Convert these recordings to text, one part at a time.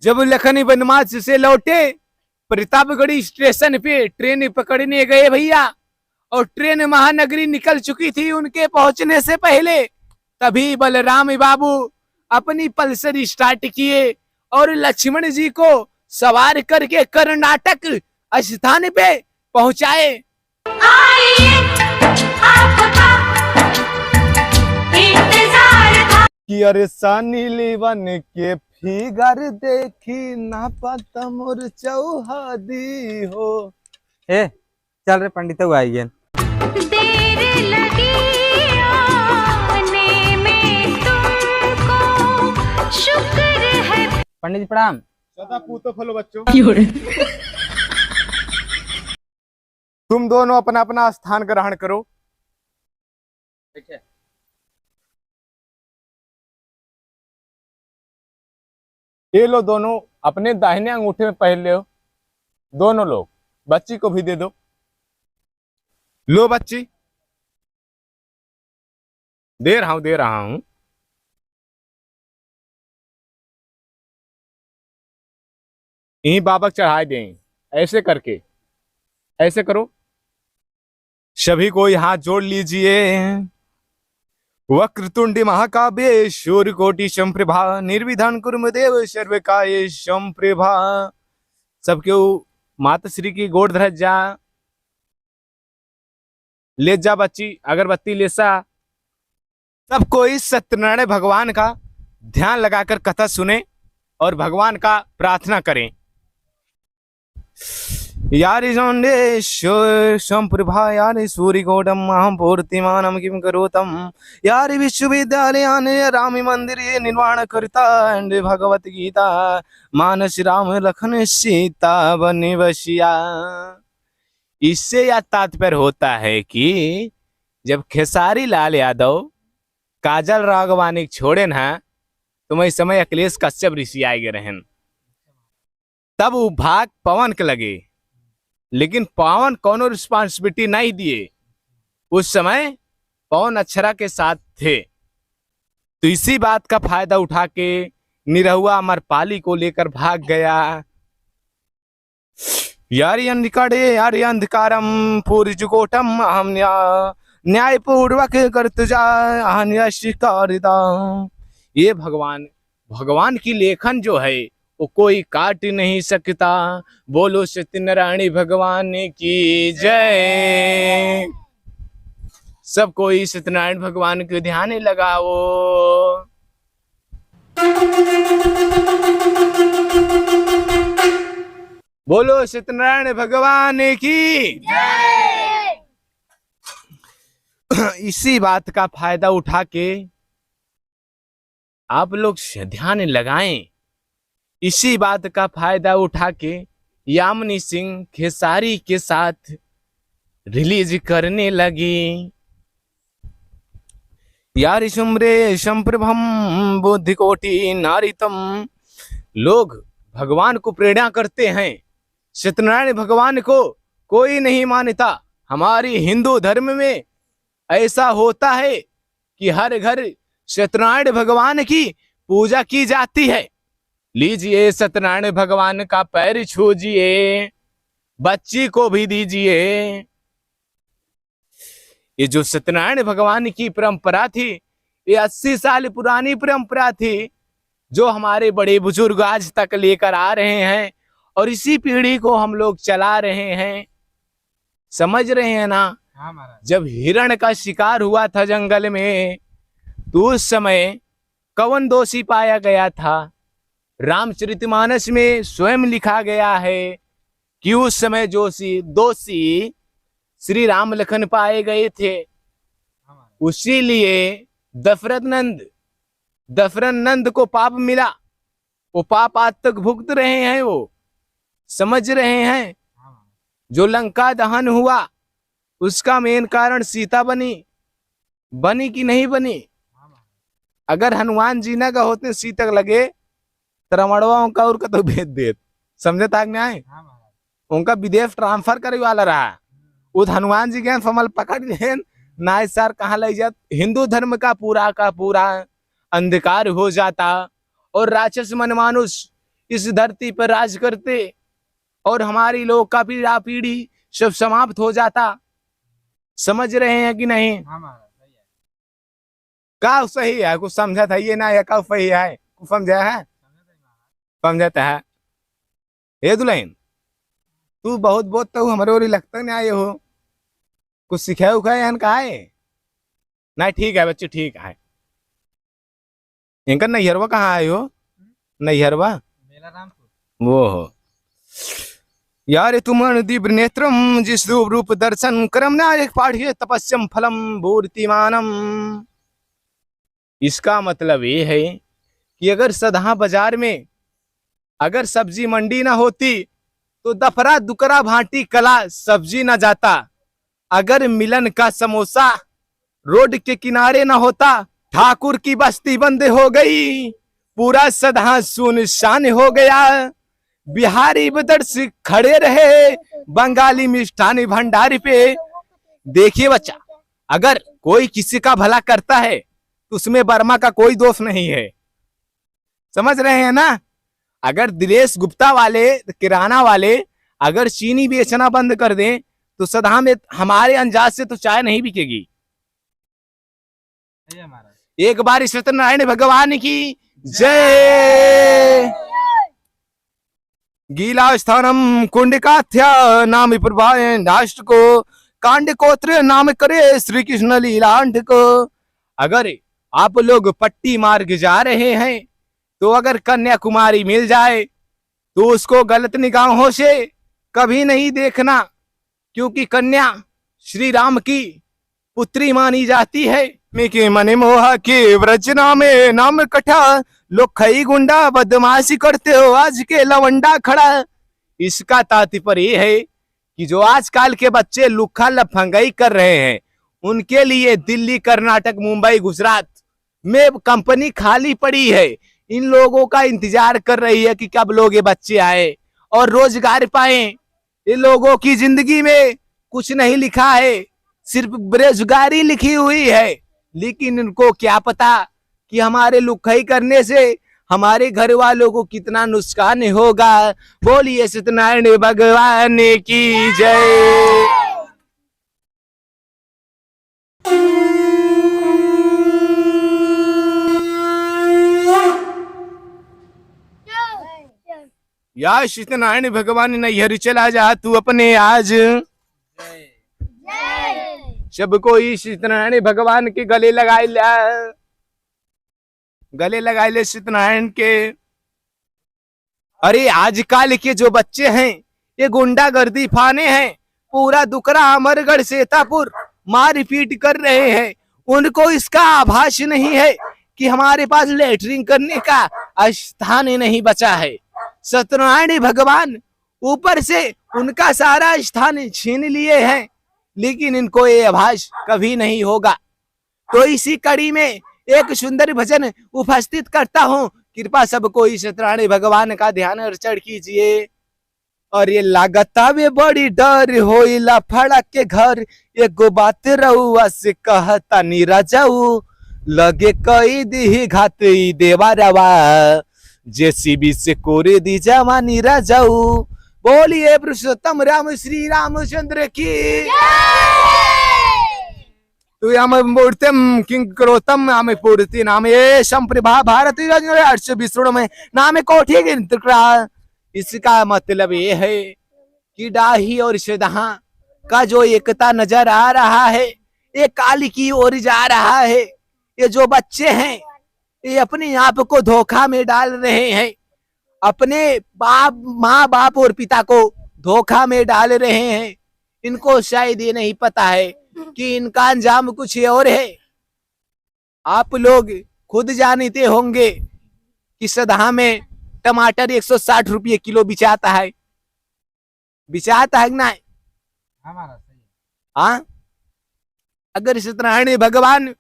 जब लखन बनमास से लौटे प्रतापगढ़ स्टेशन पे ट्रेन पकड़ने गए भैया, और ट्रेन महानगरी निकल चुकी थी उनके पहुंचने से पहले। तभी बलराम बाबू अपनी पल्सर स्टार्ट किए और लक्ष्मण जी को सवार करके कर्नाटक स्थान पे पहुंचाए। कि अरे सानी लीवन के फिगर देखी ना पता मोर चौहादी हो। ए चल रे पंडित आई गए। देर लगी आने में तुमको, शुक्र है। पंडित जी प्रणाम। सदा पूतो फलो बच्चों। तुम दोनों अपना अपना स्थान ग्रहण करो। ये लो दोनों अपने दाहिने अंगूठे में पहन लो, दोनों लोग। बच्ची को भी दे दो। लो बच्ची, दे रहा हूं। यही बाबक चढ़ाए दें, ऐसे करके। ऐसे करो। सभी को हाथ जोड़ लीजिए। वक्रतुंडी महाकाव्य सूर्यकोटि संप्रभा निर्विघ्नं कुरु देव सर्वकार्ये संप्रभा। सबके माता श्री की गोड़ धर जा। ले जा बच्ची, अगरबत्ती ले सा। सब कोई सत्यनारायण भगवान का ध्यान लगाकर कथा सुने और भगवान का प्रार्थना करें। यारी संप्रभा यारी सूर्यकोटम अहम पूर्तिमानम किम करोतम यारी विश्वविद्यालयान राम मंदिर निर्माण करता एंड भगवत गीता मानस राम लखन सीता बनी बसिया। इससे यह तात्पर्य होता है कि जब खेसारी लाल यादव काजल राघवानी छोड़े ना, तो मैं इस समय अखिलेश कश्यप ऋषि आए गए रहन। तब वो भाग पवन के लगे, लेकिन पवन कोनो रिस्पॉन्सिबिलिटी नहीं दिए। उस समय पवन अक्षरा के साथ थे। तो इसी बात का फायदा उठा के निरहुआ अमरपाली को लेकर भाग गया। यारी अंधकारे यारी अंधकारम पूर्जुकोटम अहम न्यायपूर्वक करत जा शिकारिता। ये भगवान की लेखन जो है वो कोई काट नहीं सकता। बोलो सत्यनारायण भगवान की जय। सब कोई सत्यनारायण भगवान के ध्यान लगाओ। बोलो सत्यनारायण भगवान की जय। इसी बात का फायदा उठा के आप लोग ध्यान लगाएं। इसी बात का फायदा उठा के यामिनी सिंह खेसारी के साथ रिलीज करने लगी। यारी सुमरे संप्रभम बुद्धि कोटि नारितम। लोग भगवान को प्रेरणा करते हैं, सत्यनारायण भगवान को कोई नहीं मानता। हमारी हिंदू धर्म में ऐसा होता है कि हर घर सत्यनारायण भगवान की पूजा की जाती है। लीजिए सत्यनारायण भगवान का पैर छूजिए, बच्ची को भी दीजिए। ये जो सत्यनारायण भगवान की परंपरा थी, ये 80 साल पुरानी परंपरा थी, जो हमारे बड़े बुजुर्ग आज तक लेकर आ रहे हैं और इसी पीढ़ी को हम लोग चला रहे हैं। समझ रहे हैं ना? जब हिरण का शिकार हुआ था जंगल में, तो उस समय कौन दोषी पाया गया था? रामचरितमानस में स्वयं लिखा गया है कि उस समय दोषी श्री राम लखन पाए गए थे। उसीलिए दशरथ नंद को पाप मिला। वो पाप आज तक भुगत रहे हैं। वो समझ रहे हैं? जो लंका दहन हुआ उसका मेन कारण सीता बनी कि नहीं बनी? अगर हनुमान जी ना का होते सीता लगे रमणवा उनका और तो भेज देत। समझे तक न्याय? उनका विदेश ट्रांसफर करे वाला रहा। उस हनुमान जी के फमल पकड़ ले नाय सर कहाँ ले जात। हिंदू धर्म का पूरा अंधकार हो जाता और राक्षस मनमानुष इस धरती पर राज करते और हमारी लोग का पीढ़ा पीढ़ी सब समाप्त हो जाता। समझ रहे हैं कि नहीं? हाँ महाराज सही है। का सही है? कुछ समझा था ये ना, या का सही है? कुछ समझा है? समझता है। हे दुल्हन, तू बहुत बहुत तो हमारे और लगता नहीं आए हो, कुछ सिखाया उखाया हन का है? नहीं ठीक है बच्चे, ठीक है। इनका नैहरवा कहाँ आए हो? नैहरवा मेला रामपुर। वो हो यार तुम दीप नेत्रम जिस रूप दर्शन करम ना एक पाढ़िए तपस्यम फलम मूर्तिमानम। इसका मतलब ये है कि अगर सदहा बाजार में अगर सब्जी मंडी ना होती तो दफरा दुकरा भांटी कला सब्जी ना जाता। अगर मिलन का समोसा रोड के किनारे ना होता, ठाकुर की बस्ती बंद हो गई, पूरा सदहा सुनसान हो गया। बिहारी बदर्स खड़े रहे बंगाली मिष्ठान भंडारी पे। देखिए बच्चा, अगर कोई किसी का भला करता है तो उसमें बर्मा का कोई दोष नहीं है। समझ रहे हैं ना? अगर दिनेश गुप्ता वाले किराना वाले अगर चीनी बेचना बंद कर दें तो सदा में हमारे अंदाज से तो चाय नहीं बिकेगी। सही है महाराज। एक बार सत्यनारायण भगवान की जय। गीला स्थानम कुंडिकाथ्या नाम प्रभाए राष्ट्र को, कांड कोत्र नाम करे श्री कृष्ण लीलांड को। अगर आप लोग पट्टी मार्ग जा रहे हैं तो अगर कन्याकुमारी मिल जाए तो उसको गलत निगाहों से कभी नहीं देखना, क्योंकि कन्या श्री राम की पुत्री मानी जाती है। के मने मोहा के व्रज नामे नाम कठा, लोग खई गुंडा बदमाशी करते हो आज के लवंडा खड़ा। इसका तात्पर्य है कि जो आजकल के बच्चे लुखा लफंगाई कर रहे हैं उनके लिए दिल्ली, कर्नाटक, मुंबई, गुजरात में कंपनी खाली पड़ी है। इन लोगों का इंतजार कर रही है कि कब लोग ये बच्चे आए और रोजगार पाए। इन लोगों की जिंदगी में कुछ नहीं लिखा है, सिर्फ बेरोजगारी लिखी हुई है। लेकिन इनको क्या पता कि हमारे लुखाई करने से हमारे घर वालों को कितना नुकसान होगा। बोलिए सत्यनारायण भगवान की जय। या सत्यनारायण भगवान नैहर चला जा तू अपने आज। सब कोई सत्यनारायण भगवान के गले लगाए ला, गले लगाए ले सत्यनारायण के। अरे आजकल के जो बच्चे हैं ये गुंडागर्दी फाने हैं, पूरा दुकरा अमरगढ़ सीतापुर मार पीट कर रहे हैं। उनको इसका आभास नहीं है कि हमारे पास लेटरिंग करने का स्थान ही नहीं बचा है। सत्यनारायण भगवान ऊपर से उनका सारा स्थान छीन लिए हैं, लेकिन इनको ये आभास कभी नहीं होगा। तो इसी कड़ी में एक सुंदर भजन उपस्थित करता हूँ। कृपा सबको इस सत्यनारायण भगवान का ध्यान अर्चन कीजिए। और ये लागता वे बड़ी डर होइला फड़क के घर, एगो बात रहुआ से कहता नीरा जाऊ, लगे कई दी घात देवा रवा, जेसीबी से कोरे दी जमा नीरा जाऊ। बोलिए पुरुषोत्तम राम श्री रामचंद्र की। तू याम मूर्तिम किंग क्रोतम नाम पूर्ति नाम ये संप्रभा भारती अर्ष विष्णु में नाम कोठी गिनती। इसका मतलब ये है कि डाही और सदहा का जो एकता नजर आ रहा है ये काली की ओर जा रहा है। ये जो बच्चे हैं ये अपने आप को धोखा में डाल रहे हैं, अपने बाप माँ बाप और पिता को धोखा में डाल रहे हैं। इनको शायद ये नहीं पता है कि इनका अंजाम कुछ और है। आप लोग खुद जानते होंगे कि सदहा में टमाटर 160 रुपये किलो बिचाता है ना? हाँ, अगर सत्यनारायण भगवान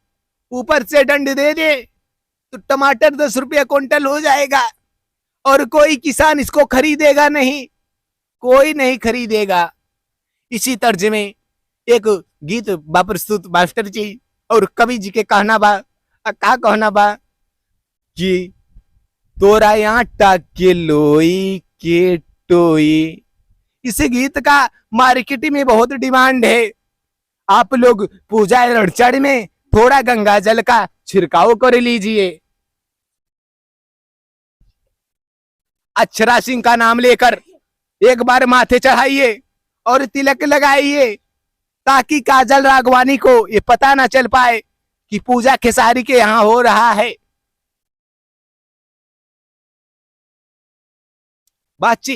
ऊपर से दंड दे दे तो टमाटर 10 रुपये क्विंटल हो जाएगा और कोई किसान इसको खरीदेगा नहीं, कोई नहीं खरीदेगा। इसी तर्ज में एक गीत बा प्रस्तुत मास्टर जी और कवि जी के कहना बा, का कहना बा कि तोरा आटा के लोई के टोई। इस गीत का मार्केट में बहुत डिमांड है। आप लोग पूजा अर्चन में थोड़ा गंगा जल का छिड़काव कर लीजिए। अक्षरा सिंह का नाम लेकर एक बार माथे चढ़ाइए और तिलक लगाइए, ताकि काजल राघवानी को ये पता ना चल पाए कि पूजा खेसारी के यहाँ हो रहा है। बाची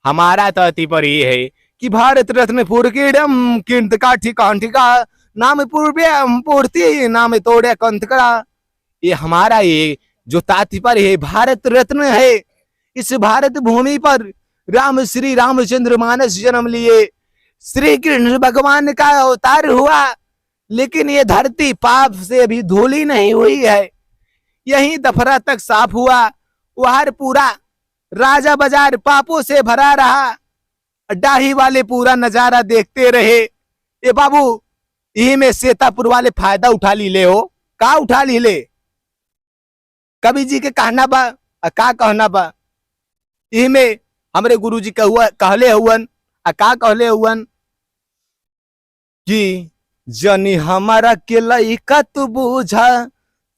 हमारा तथी पर ये है कि भारत रत्न पूर्णम कीर्त का ठिका नाम पूर्ति नाम तोड़े कंथकड़ा। ये हमारा ये जो तात्पर्य है, भारत रत्न है। इस भारत भूमि पर राम श्री रामचंद्र मानस जन्म लिए, श्री कृष्ण भगवान का अवतार हुआ, लेकिन ये धरती पाप से अभी धूली नहीं हुई है। यही दफरा तक साफ हुआ, वहां पूरा राजा बाजार पापों से भरा रहा। डाही वाले पूरा नजारा देखते रहे। ए बाबू, यही में सीतापुर वाले फायदा उठा ली ले हो, का उठा ली ले? कवि जी के कहना बा, का कहना बा? यही में हमरे गुरुजी कहले हुवन, का कहले हुवन कि जनी हमारा के लइका तू बुझा,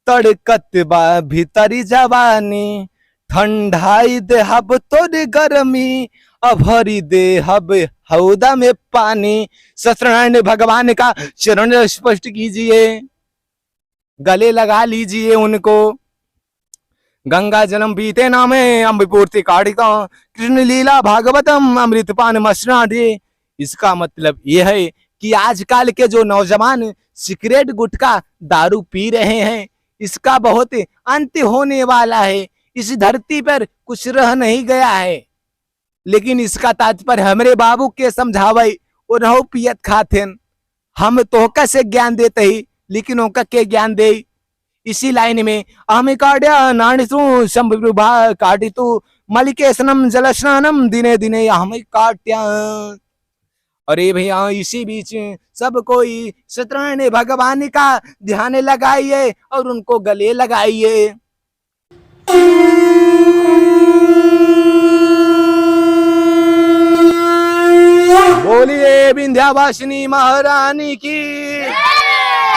तड़कत बा भीतरी जवानी, ठंडाई दे हब तोर गर्मी, अभरी दे हब हौदा में पानी। सत्यनारायण भगवान का चरण स्पष्ट कीजिए, गले लगा लीजिए उनको। गंगा जन्म बीते नामे अम्बपूर्ति काढ़िका, कृष्ण लीला भागवतम अमृतपान मसनाडे। इसका मतलब यह है कि आजकल के जो नौजवान सिगरेट गुटखा दारू पी रहे हैं, इसका बहुत अंत होने वाला है। इस धरती पर कुछ रह नहीं गया है। लेकिन इसका तात्पर्य हमरे बाबू के समझावे, उन्हों पियत खातेन। हम तोहका से ज्ञान देते ही, लेकिन उनका के ज्ञान दे। इसी लाइन में आमे काड्या नाणितु संभा काटितु मलिकेशनम जलस्नानम दिने दिने हमें काट्या। अरे भैया, इसी बीच सब कोई सत्यनारायण भगवान का ध्यान लगाइए और उनको गले लगाइए। बोलिए विंध्यावासिनी महारानी की,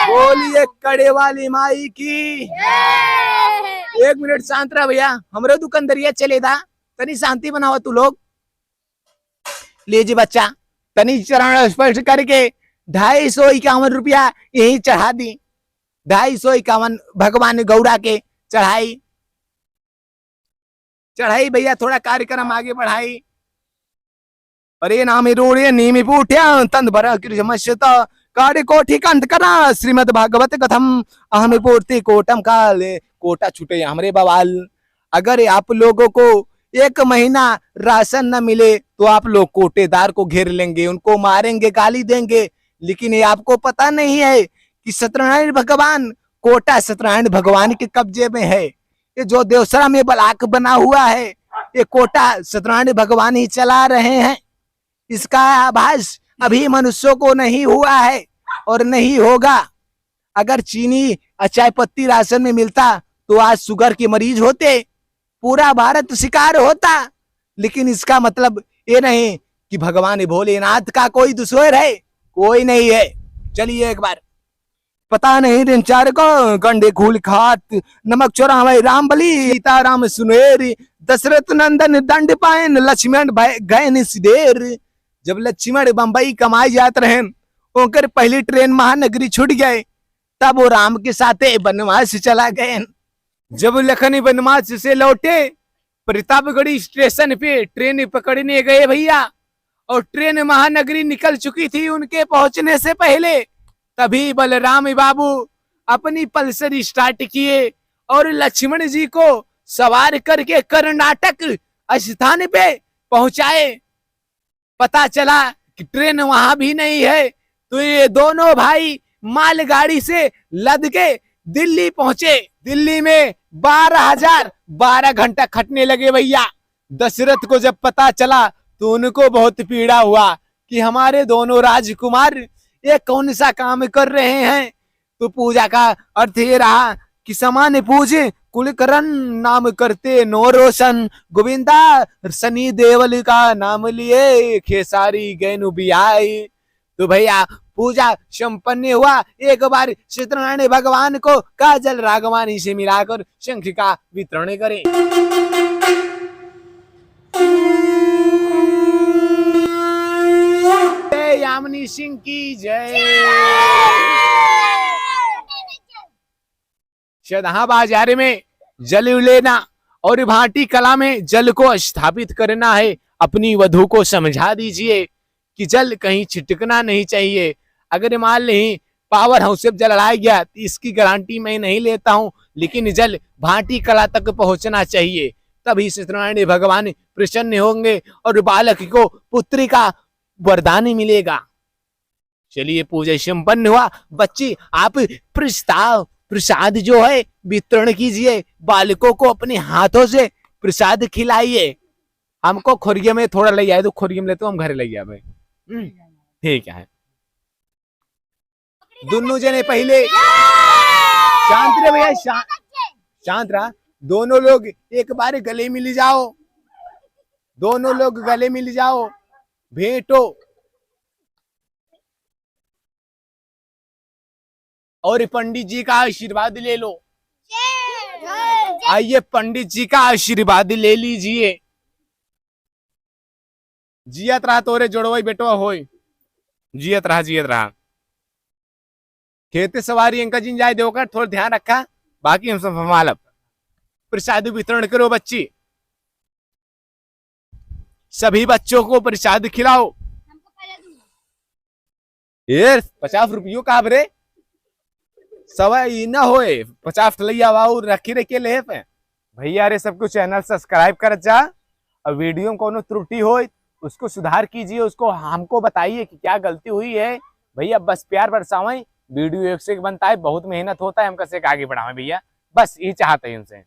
बोलिए कड़े वाली माई की। एक मिनट शांत रहा भैया, हमरे दुकानदरिया चलेदा, तनी शांति बनाओ तू लोग। लीजिए बच्चा, तनी चरण स्पर्श करके 251 रुपया यही चढ़ा दी। 251 भगवान गौड़ा के चढ़ाई भैया, थोड़ा कार्यक्रम आगे बढ़ाई। अरे नाम रोड़े नीमी पूठ्या तंद भरा कृष्मश्यता कार्य कोठी कंठ करा, श्रीमद भागवत कथम अहम पूर्ति कोटम काले। कोटा छूटे हमरे बवाल। अगर आप लोगों को 1 महीना राशन न मिले तो आप लोग कोटेदार को घेर लेंगे, उनको मारेंगे, गाली देंगे। लेकिन ये आपको पता नहीं है कि सत्यनारायण भगवान, कोटा सत्यनारायण भगवान के कब्जे में है। ये जो देवसरा में ब्लॉक बना हुआ है, ये कोटा सत्यनारायण भगवान ही चला रहे हैं। इसका आभास अभी मनुष्यों को नहीं हुआ है और नहीं होगा। अगर चीनी चाय पत्ती राशन में मिलता तो आज शुगर के मरीज होते, पूरा भारत शिकार होता। लेकिन इसका मतलब ये नहीं कि भगवान भोलेनाथ का कोई दुश्मन है, कोई नहीं है। चलिए एक बार, पता नहीं रिंचार को गंडे खूल खात, नमक चोरावे राम बली, सीता राम सुनेरी, दशरथ नंदन दंड पायन, लक्ष्मण गए निदेर। जब लक्ष्मण बंबई कमाई जात रहे, उनकर पहली ट्रेन महानगरी छूट गए, तब वो राम के साथ वनवास चला गए। जब लखन वनवास से लौटे, प्रतापगढ़ी स्टेशन पे ट्रेन पकड़ने गए भैया, और ट्रेन महानगरी निकल चुकी थी उनके पहुंचने से पहले। तभी बलराम बाबू अपनी पल्सर स्टार्ट किए और लक्ष्मण जी को सवार करके कर्नाटक स्थान पे पहुंचाए। पता चला कि ट्रेन वहां भी नहीं है, तो ये दोनों भाई मालगाड़ी से लद के दिल्ली पहुंचे। दिल्ली में 12 घंटा खटने लगे भैया। दशरथ को जब पता चला तो उनको बहुत पीड़ा हुआ कि हमारे दोनों राजकुमार ये कौन सा काम कर रहे हैं। तो पूजा का अर्थ ये रहा कि सामान्य पूजे कुलकरण नाम करते नो रोशन, गोविंदा सनी देवल का नाम लिए खेसारी गैनु बियाई। तो भैया पूजा संपन्न हुआ। एक बार सत्यनारायण भगवान को काजल रागवानी से मिलाकर शंख का वितरण करें। जय यामिनी सिंह की जय। सदहा बाजार में जल लेना और भाटी कला में जल को स्थापित करना है। अपनी वधू को समझा दीजिए कि जल कहीं छिटकना नहीं चाहिए। अगर मान ली पावर हाउस से जल आ गया तो इसकी गारंटी मैं नहीं लेता हूं, लेकिन जल भाटी कला तक पहुंचना चाहिए, तभी सत्यनारायण भगवान प्रसन्न होंगे और बालक को पुत्री का वरदान मिलेगा। चलिए पूजा संपन्न हुआ। बच्ची आप प्रसाद जो है वितरण कीजिए। बालकों को अपने हाथों से प्रसाद खिलाइए। हमको खोरिये में थोड़ा ले आए तो खोरिये में लेते हम घर ले गया भाई। ठीक है। दोनों जने पहले शांत रहे भैया, शांत रहा। दोनों लोग एक बार गले मिल जाओ। दोनों लोग गले मिल जाओ, भेंटो और पंडित जी का आशीर्वाद ले लो। आइए पंडित जी का आशीर्वाद ले लीजिए। जियत रहा तोरे जोड़वई बेटवा होय, जियत रहा जियत रहा। खेते सवारी अंका जी जाए देवकर थोड़ा ध्यान रखा, बाकी हम सब संभालब। प्रसाद वितरण करो बच्ची, सभी बच्चों को प्रसाद खिलाओ। ये 50 रुपयों का बरे सवा न होए 50 लैया रखी रखे ले भैया। अरे सबको चैनल सब्सक्राइब कर जा और वीडियो में कोनो त्रुटि हो उसको सुधार कीजिए, उसको हमको बताइए कि क्या गलती हुई है भैया। बस प्यार बरसावें, वीडियो एक से एक बनता है, बहुत मेहनत होता है, हम कैसे आगे बढ़ावें भैया, बस ये चाहते हैं उनसे।